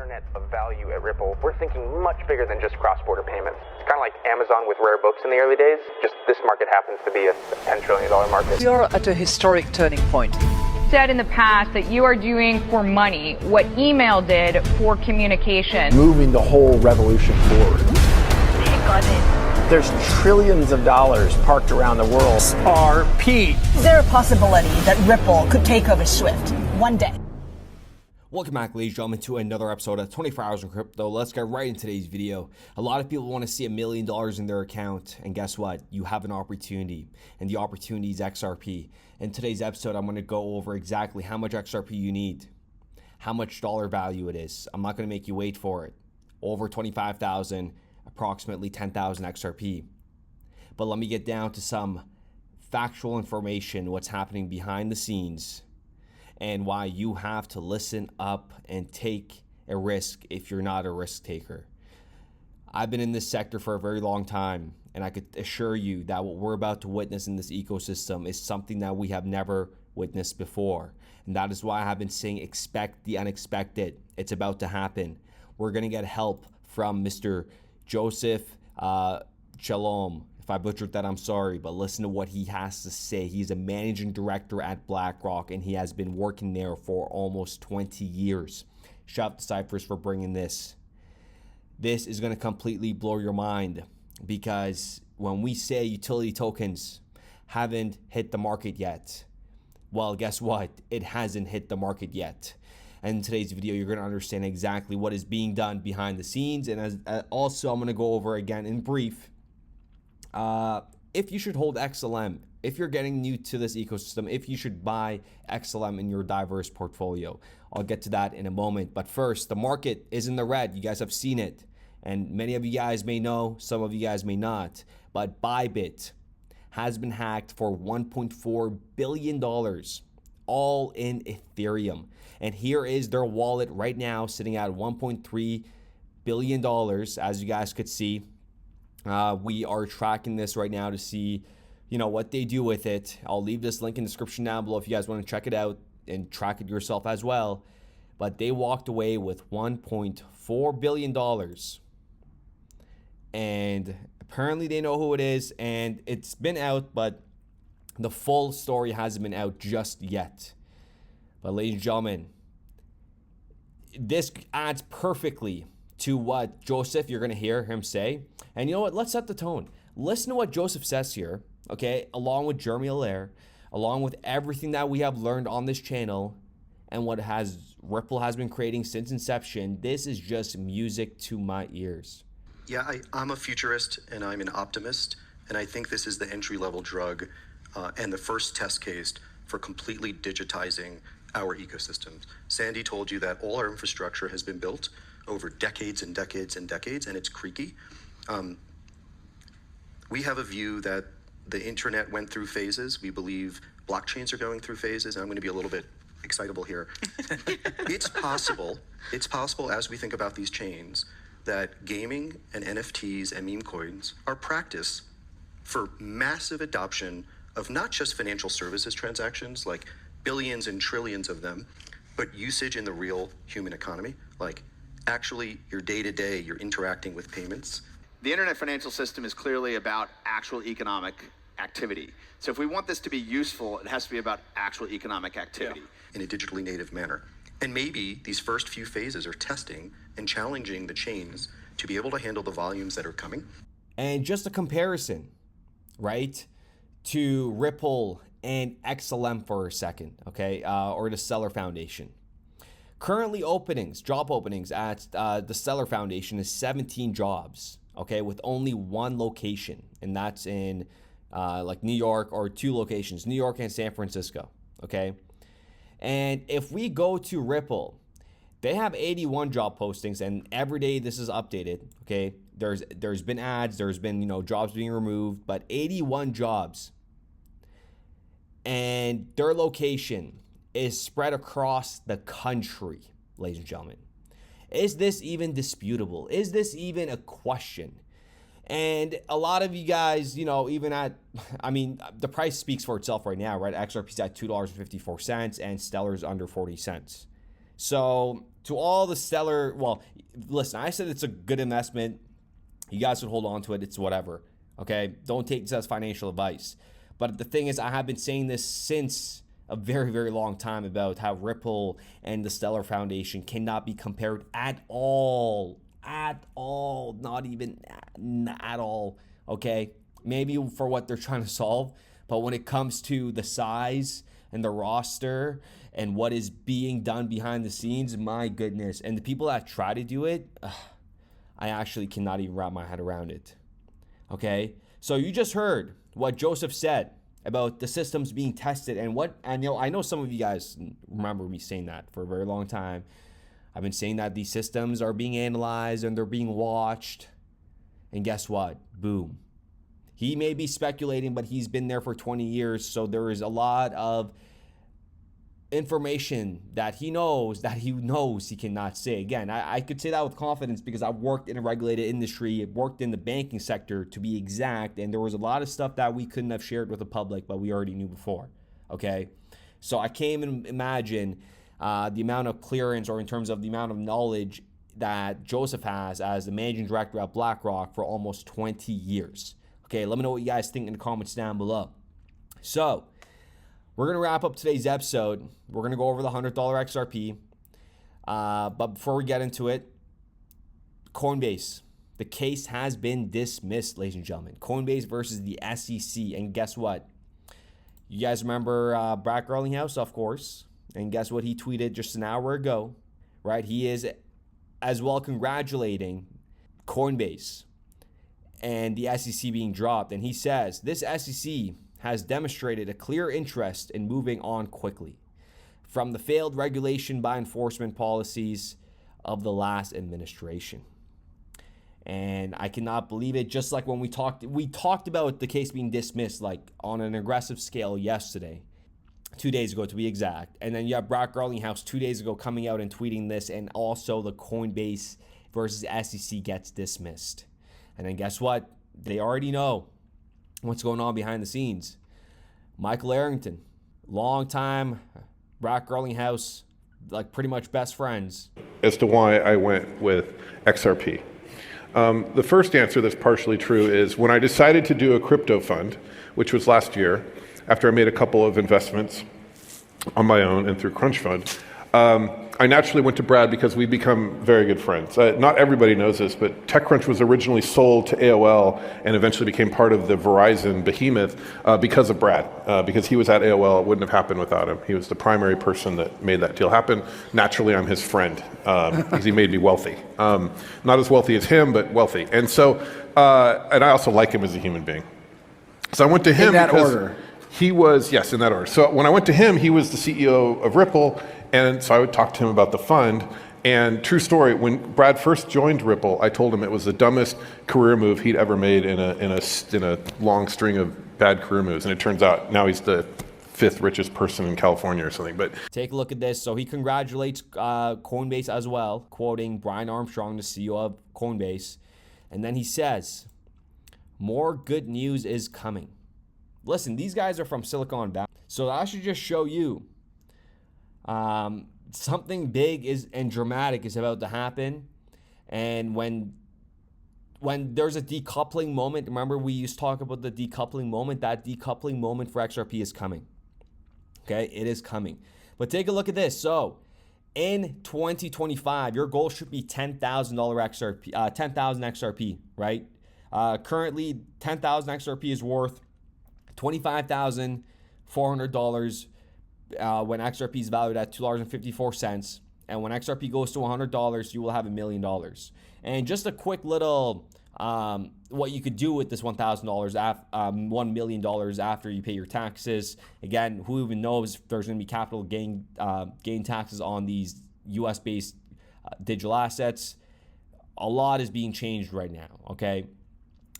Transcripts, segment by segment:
internet of value at Ripple, we're thinking much bigger than just cross-border payments. It's kind of like Amazon with rare books in the early days, just this market happens to be a $10 trillion market. We are at a historic turning point. Said in the past that you are doing for money what email did for communication. Moving the whole revolution forward. Take on it. There's trillions of dollars parked around the world. XRP. Is there a possibility that Ripple could take over Swift one day? Welcome back, ladies and gentlemen, to another episode of 24 Hours in Crypto. Let's get right into today's video. A lot of people want to see $1 million in their account, and guess what? You have an opportunity, and the opportunity is XRP. In today's episode, I'm going to go over exactly how much XRP you need, how much dollar value it is. I'm not going to make you wait for it. Over 25,000, approximately 10,000 XRP. But let me get down to some factual information, what's happening behind the scenes, and why you have to listen up and take a risk if you're not a risk taker. I've been in this sector for a very long time, and I could assure you that what we're about to witness in this ecosystem is something that we have never witnessed before. And that is why I have been saying expect the unexpected. It's about to happen. We're going to get help from Mr. Joseph Shalom. If I butchered that, I'm sorry, but listen to what he has to say. He's a managing director at BlackRock, and he has been working there for almost 20 years. Shout out to Cypress for bringing this. This is going to completely blow your mind, because when we say utility tokens haven't hit the market yet, well, guess what? It hasn't hit the market yet. And in today's video, you're going to understand exactly what is being done behind the scenes. And also, I'm going to go over again in brief if you should hold XLM, if you're getting new to this ecosystem, if you should buy XLM in your diverse portfolio. I'll get to that in a moment. But first, the market is in the red. You guys have seen it. And many of you guys may know, some of you guys may not. But Bybit has been hacked for $1.4 billion, all in Ethereum. And here is their wallet right now sitting at $1.3 billion, as you guys could see. We are tracking this right now to see, what they do with it. I'll leave this link in the description down below if you guys want to check it out and track it yourself as well. But they walked away with $1.4 billion. And apparently they know who it is, and it's been out, but the full story hasn't been out just yet. But ladies and gentlemen, this adds perfectly to what Joseph, you're going to hear him say. And you know what? Let's set the tone. Listen to what Joseph says here, okay? Along with Jeremy Allaire, along with everything that we have learned on this channel and what Ripple has been creating since inception. This is just music to my ears. Yeah, I'm a futurist and I'm an optimist. And I think this is the entry-level drug and the first test case for completely digitizing our ecosystems. Sandy told you that all our infrastructure has been built over decades and decades and decades, and it's creaky. We have a view that the internet went through phases. We believe blockchains are going through phases, and I'm going to be a little bit excitable here. It's possible as we think about these chains that gaming and NFTs and meme coins are practice for massive adoption of not just financial services transactions, like billions and trillions of them, but usage in the real human economy, like actually your day-to-day, you're interacting with payments. The internet financial system is clearly about actual economic activity. So if we want this to be useful, it has to be about actual economic activity. In a digitally native manner. And maybe these first few phases are testing and challenging the chains to be able to handle the volumes that are coming. And just a comparison, right, to Ripple and XLM for a second, okay, or the Stellar Foundation. Currently job openings at the Stellar Foundation is 17 jobs, okay, with only one location, and that's in like New York, or two locations, New York and San Francisco, okay? And if we go to Ripple, they have 81 job postings, and every day this is updated, okay? There's been ads, there's been, jobs being removed, but 81 jobs. And their location is spread across the country, ladies and gentlemen. Is this even disputable? Is this even a question? And a lot of you guys, the price speaks for itself right now, right? XRP's at $2.54 and Stellar's under 40 cents. So to all the stellar, well, listen, I said it's a good investment. You guys should hold on to it. It's whatever. Okay. Don't take this as financial advice. But the thing is, I have been saying this since a very, very long time about how Ripple and the Stellar Foundation cannot be compared at all. At all. Not even at all. Okay. Maybe for what they're trying to solve. But when it comes to the size and the roster and what is being done behind the scenes, my goodness. And the people that try to do it, I actually cannot even wrap my head around it. Okay? So you just heard what Joseph said about the systems being tested and I know some of you guys remember me saying that for a very long time. I've been saying that these systems are being analyzed and they're being watched. And guess what? Boom. He may be speculating, but he's been there for 20 years. So there is a lot of information that he knows he cannot say. Again, I could say that with confidence because I've worked in a regulated industry. I've worked in the banking sector to be exact. And there was a lot of stuff that we couldn't have shared with the public, but we already knew before. Okay. So I can't even imagine the amount of clearance or in terms of the amount of knowledge that Joseph has as the managing director at BlackRock for almost 20 years. Okay, let me know what you guys think in the comments down below. So, we're going to wrap up today's episode. We're going to go over the $100 XRP. But before we get into it, Coinbase. The case has been dismissed, ladies and gentlemen. Coinbase versus the SEC. And guess what? You guys remember Brad Garlinghouse, of course. And guess what he tweeted just an hour ago, right? He is as well congratulating Coinbase and the SEC being dropped. And he says, this SEC has demonstrated a clear interest in moving on quickly from the failed regulation by enforcement policies of the last administration. And I cannot believe it. Just like when we talked about the case being dismissed, like on an aggressive scale yesterday, 2 days ago to be exact. And then you have Brad Garlinghouse 2 days ago coming out and tweeting this, and also the Coinbase versus SEC gets dismissed. And then guess what? They already know what's going on behind the scenes. Michael Arrington, long time, Brad Garlinghouse, like pretty much best friends. As to why I went with XRP. The first answer that's partially true is when I decided to do a crypto fund, which was last year, after I made a couple of investments on my own and through Crunch Fund, I naturally went to Brad because we've become very good friends. Not everybody knows this, but TechCrunch was originally sold to AOL and eventually became part of the Verizon behemoth because of Brad. Because he was at AOL, it wouldn't have happened without him. He was the primary person that made that deal happen. Naturally, I'm his friend because he made me wealthy. Not as wealthy as him, but wealthy. And so, and I also like him as a human being. So I went to him in that because order. He was, yes, in that order. So when I went to him, he was the CEO of Ripple, and so I would talk to him about the fund. And true story, when Brad first joined Ripple, I told him it was the dumbest career move he'd ever made in a long string of bad career moves. And it turns out now he's the 5th richest person in California or something. But take a look at this. So he congratulates Coinbase as well, quoting Brian Armstrong, the CEO of Coinbase. And then he says, more good news is coming. Listen, these guys are from Silicon Valley. So that should just show you something big and dramatic is about to happen. And when there's a decoupling moment, remember we used to talk about the decoupling moment, that decoupling moment for XRP is coming. Okay, it is coming. But take a look at this. So in 2025, your goal should be $10,000 XRP, 10,000 XRP, right? Currently, 10,000 XRP is worth $25,400 when XRP is valued at $2.54. And when XRP goes to $100, you will have $1 million. And just a quick little what you could do with this $1,000, $1 million after you pay your taxes. Again, who even knows if there's going to be capital gain taxes on these US-based digital assets. A lot is being changed right now, okay?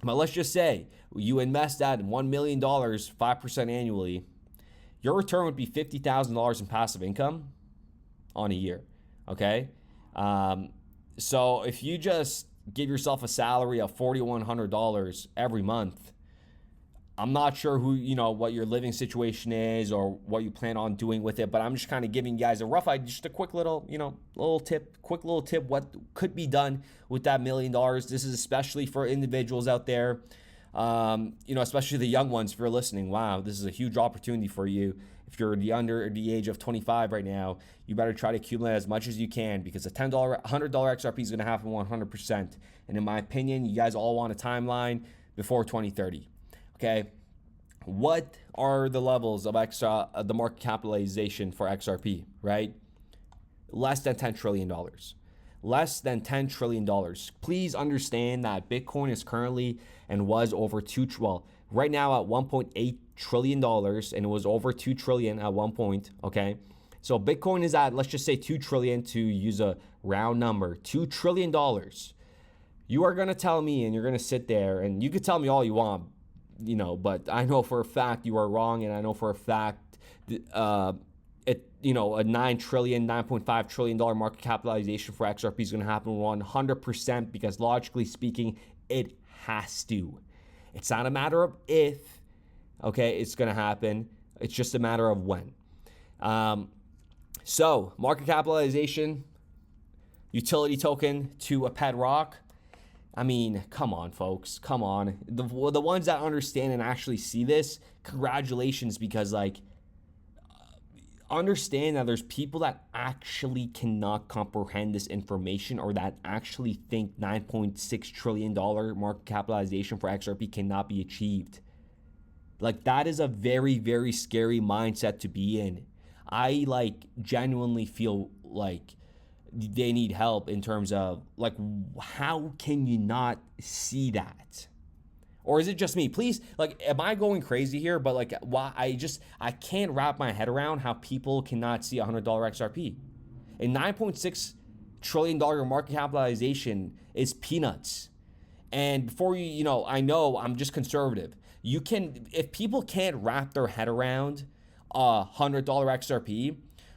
But let's just say you invest that in $1 million, 5% annually, your return would be $50,000 in passive income on a year, okay? So if you just give yourself a salary of $4,100 every month, I'm not sure who, what your living situation is or what you plan on doing with it, but I'm just kind of giving you guys a rough idea, just a quick little, quick little tip, what could be done with that $1 million. This is especially for individuals out there, especially the young ones. If you're listening, wow, this is a huge opportunity for you. If you're under the age of 25 right now, you better try to accumulate as much as you can, because a $10, $100 XRP is going to happen 100%. And in my opinion, you guys all want a timeline before 2030. Okay, what are the levels of the market capitalization for XRP, right? Less than $10 trillion. Less than $10 trillion. Please understand that Bitcoin is currently and was over right now at $1.8 trillion, and it was over 2 trillion at one point, okay? So Bitcoin is at, let's just say 2 trillion to use a round number, $2 trillion. You are gonna tell me, and you're gonna sit there, and you could tell me all you want, but I know for a fact you are wrong, and I know for a fact a $9.5 trillion market capitalization for XRP is going to happen 100%, because logically speaking, it has to. It's not a matter of if, okay, it's going to happen. It's just a matter of when. So market capitalization, utility token to a bedrock. I mean, come on, folks, come on. The ones that understand and actually see this, congratulations, because understand that there's people that actually cannot comprehend this information, or that actually think $9.6 trillion market capitalization for XRP cannot be achieved. That is a very, very scary mindset to be in. I genuinely feel like they need help in terms of how can you not see that? Or is it just me? Please, am I going crazy here? But why I can't wrap my head around how people cannot see $100 XRP. A $9.6 trillion market capitalization is peanuts. And before I know I'm just conservative. If people can't wrap their head around $100 XRP,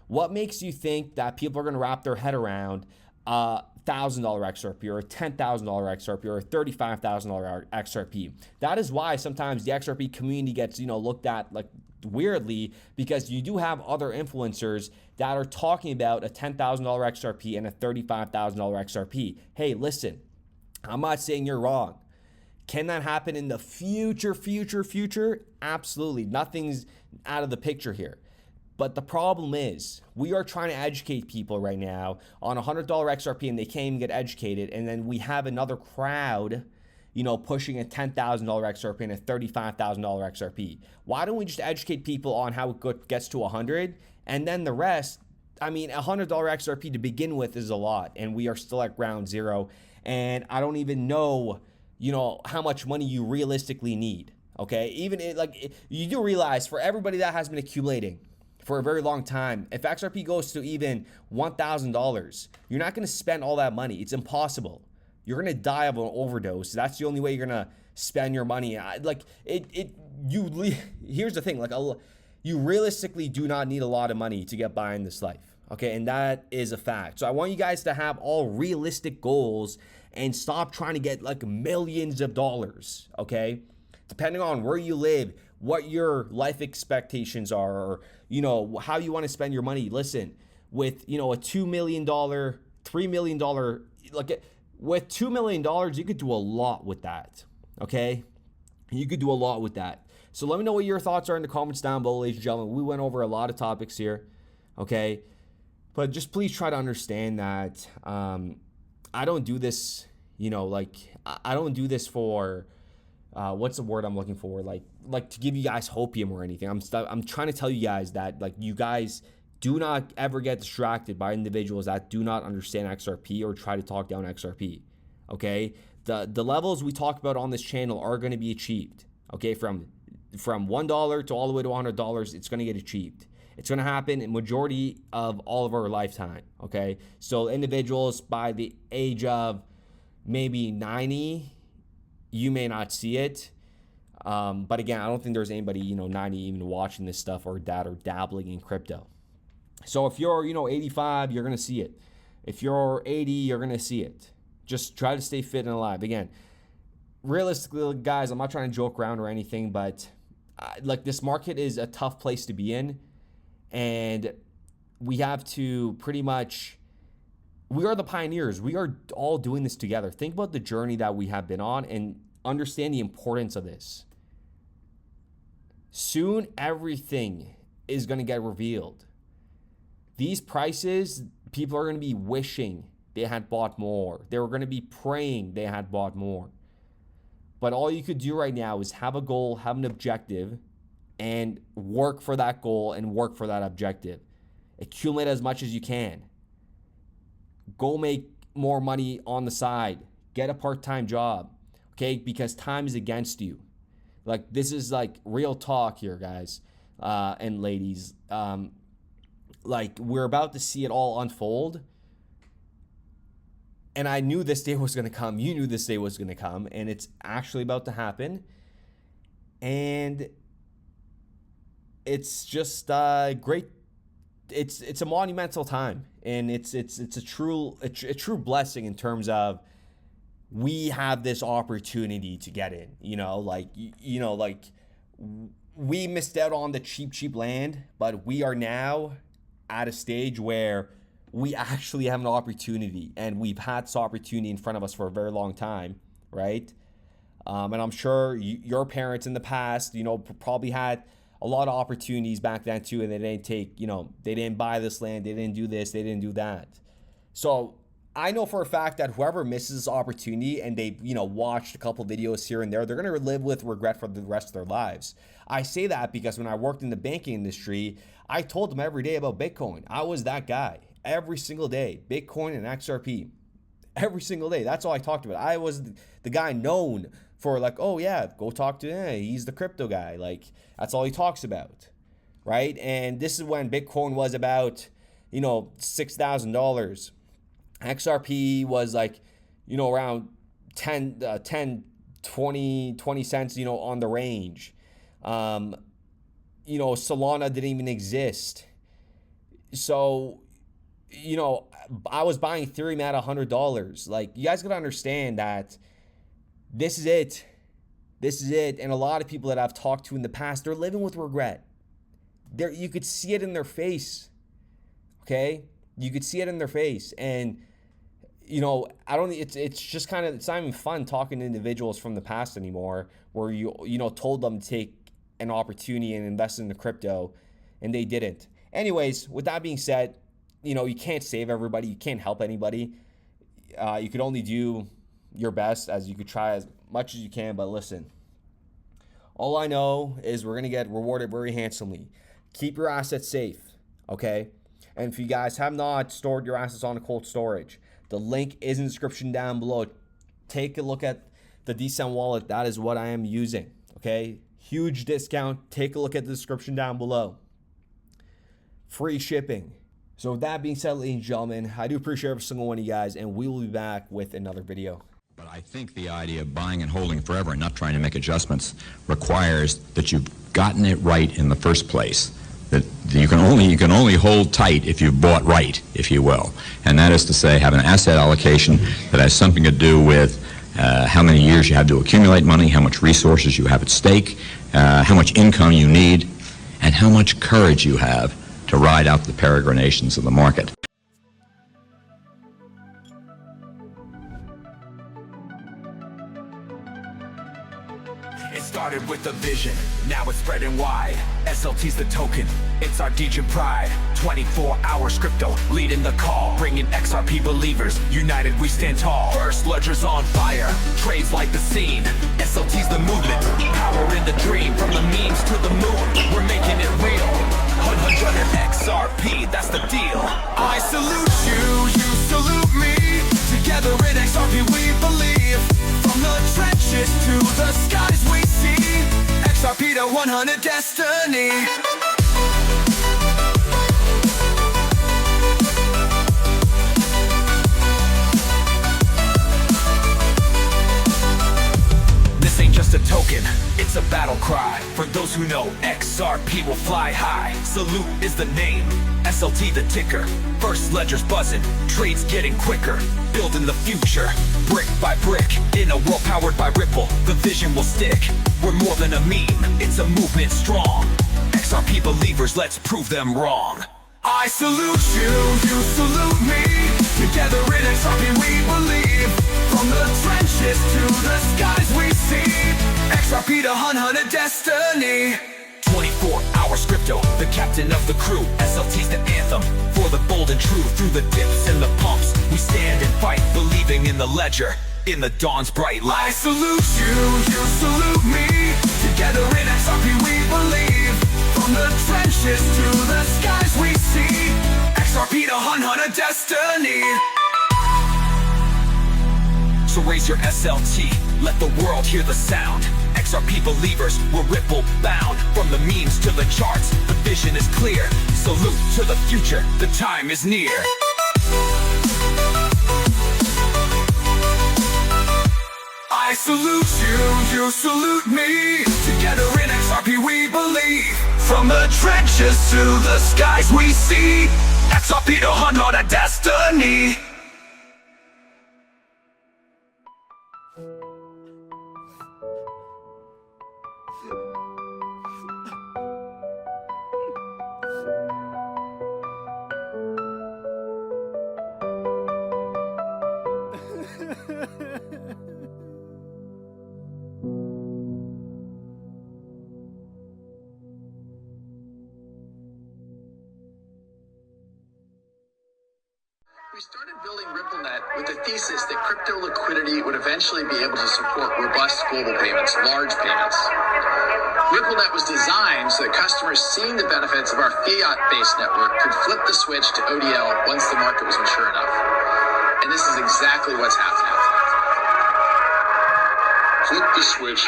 what makes you think that people are going to wrap their head around $1,000 XRP or a $10,000 XRP or a $35,000 XRP? That is why sometimes the XRP community gets, looked at weirdly, because you do have other influencers that are talking about a $10,000 XRP and a $35,000 XRP. Hey, listen, I'm not saying you're wrong. Can that happen in the future? Absolutely. Nothing's out of the picture here. But the problem is, we are trying to educate people right now on a $100 XRP, and they can't even get educated. And then we have another crowd, pushing a $10,000 XRP and a $35,000 XRP. Why don't we just educate people on how it gets to 100, and then the rest? I mean, a $100 XRP to begin with is a lot, and we are still at ground zero. And I don't even know, how much money you realistically need. Okay, you do realize, for everybody that has been accumulating for a very long time, if XRP goes to even $1,000, you're not going to spend all that money. It's impossible. You're going to die of an overdose. That's the only way you're going to spend your money. Here's the thing, you realistically do not need a lot of money to get by in this life. Okay, and that is a fact. So I want you guys to have all realistic goals and stop trying to get millions of dollars, okay? Depending on where you live, what your life expectations are, or how you want to spend your money. Listen, with a $2 million, $3 million, with $2 million, you could do a lot with that. Okay, you could do a lot with that. So let me know what your thoughts are in the comments down below, ladies and gentlemen. We went over a lot of topics here. Okay, but just please try to understand that I don't do this. I don't do this for. What's the word I'm looking for? To give you guys hopium or anything. I'm trying to tell you guys that you guys do not ever get distracted by individuals that do not understand XRP or try to talk down XRP. Okay, the levels we talk about on this channel are going to be achieved. Okay, from $1 to all the way to $100, it's going to get achieved. It's going to happen in majority of all of our lifetime. Okay, so individuals by the age of maybe 90. You may not see it, but again, I don't think there's anybody 90 even watching this stuff or that or dabbling in crypto. So if you're 85, you're gonna see it. If you're 80, you're gonna see it. Just try to stay fit and alive. Again, realistically, guys, I'm not trying to joke around or anything, but like this market is a tough place to be in, and we have to pretty much, we are the pioneers. We are all doing this together. Think about the journey that we have been on and understand the importance of this. Soon, everything is going to get revealed. These prices, people are going to be wishing they had bought more. They were going to be praying they had bought more. But all you could do right now is have a goal, have an objective, and work for that goal and work for that objective. Accumulate as much as you can. Go make more money on the side. Get a part-time job, okay? Because time is against you. Like, this is like real talk here, guys and ladies. Like, we're about to see it all unfold. And I knew this day was going to come. You knew this day was going to come. And it's actually about to happen. And it's just great. It's a monumental time. And it's a true blessing in terms of we have this opportunity to get in. Like we missed out on the cheap land. But we are now at a stage where we actually have an opportunity, and we've had this opportunity in front of us for a very long time, right? And I'm sure your parents in the past, probably had a lot of opportunities back then too, and they didn't take, they didn't buy this land, they didn't do this, they didn't do that. So I know for a fact that whoever misses this opportunity and they, watched a couple videos here and there, they're going to live with regret for the rest of their lives. I say that because when I worked in the banking industry, I told them every day about Bitcoin. I was that guy every single day, Bitcoin and XRP, every single day. That's all I talked about. I was the guy known for like, oh yeah, go talk to him. He's the crypto guy. Like, that's all he talks about, right? And this is when Bitcoin was about, $6,000. XRP was like, around 10, 20 cents, on the range. Solana didn't even exist. So, I was buying Ethereum at $100. Like, you guys got to understand that this is it. This is it. And a lot of people that I've talked to in the past, they're living with regret. You could see it in their face. Okay? You could see it in their face. And, it's just kind of, it's not even fun talking to individuals from the past anymore where you told them to take an opportunity and invest in the crypto and they didn't. Anyways, with that being said, you can't save everybody. You can't help anybody. You could only do your best, as you could try as much as you can. But listen, all I know is we're going to get rewarded very handsomely. Keep your assets safe, okay? And if you guys have not stored your assets on a cold storage, the link is in the description down below. Take a look at the Decent wallet. That is what I am using, okay? Huge discount. Take a look at the description down below. Free shipping. So with that being said, ladies and gentlemen, I do appreciate every single one of you guys, and we will be back with another video. But I think the idea of buying and holding forever and not trying to make adjustments requires that you've gotten it right in the first place. That you can only hold tight if you've bought right, if you will. And that is to say, have an asset allocation that has something to do with how many years you have to accumulate money, how much resources you have at stake, how much income you need, and how much courage you have to ride out the peregrinations of the market. It started with a vision, now it's spreading wide. SLT's the token, it's our Degen pride. 24 hours crypto, leading the call, bringing XRP believers, united we stand tall. First ledger's on fire, trades like the scene. SLT's the movement, power in the dream. From the memes to the moon, we're making it real. 100 XRP, that's the deal. I salute you, you salute me. Together in XRP we believe. From the trenches to the skies we see. XRP to 100 destiny. This ain't just a token, it's a battle cry. For those who know, XRP will fly high. Salute is the name, SLT the ticker. First ledger's buzzing, trades getting quicker. Building the future, brick by brick. In a world powered by Ripple, the vision will stick. We're more than a meme, it's a movement strong. XRP believers, let's prove them wrong. I salute you, you salute me. Together in XRP we believe. From the trenches to the skies we see. XRP to hunt a destiny. 24 hours crypto, the captain of the crew. SLT's the anthem, for the bold and true. Through the dips and the pumps, we stand and fight. Believing in the ledger, in the dawn's bright light. I salute you, you salute me. Together in XRP we believe. From the trenches to the skies we see. XRP to hunt a destiny. So raise your SLT, let the world hear the sound. XRP believers, we're Ripple bound. From the memes to the charts, the vision is clear. Salute to the future, the time is near. I salute you, you salute me. Together in XRP we believe. From the trenches to the skies we see. XRP to hunt a destiny. We started building RippleNet with the thesis that crypto liquidity would eventually be able to support robust global payments, large payments. RippleNet was designed so that customers seeing the benefits of our fiat-based network could flip the switch to ODL once the market was mature enough. And this is exactly what's happening. Flip the switch.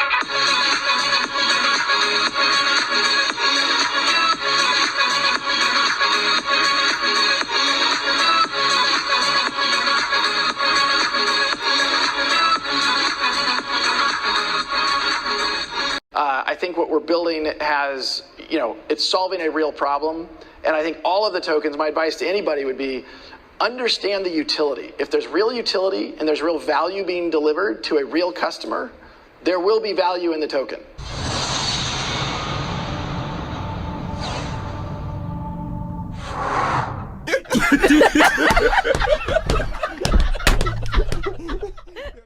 I think what we're building has, it's solving a real problem. And I think all of the tokens, my advice to anybody would be, understand the utility. If there's real utility and there's real value being delivered to a real customer, there will be value in the token.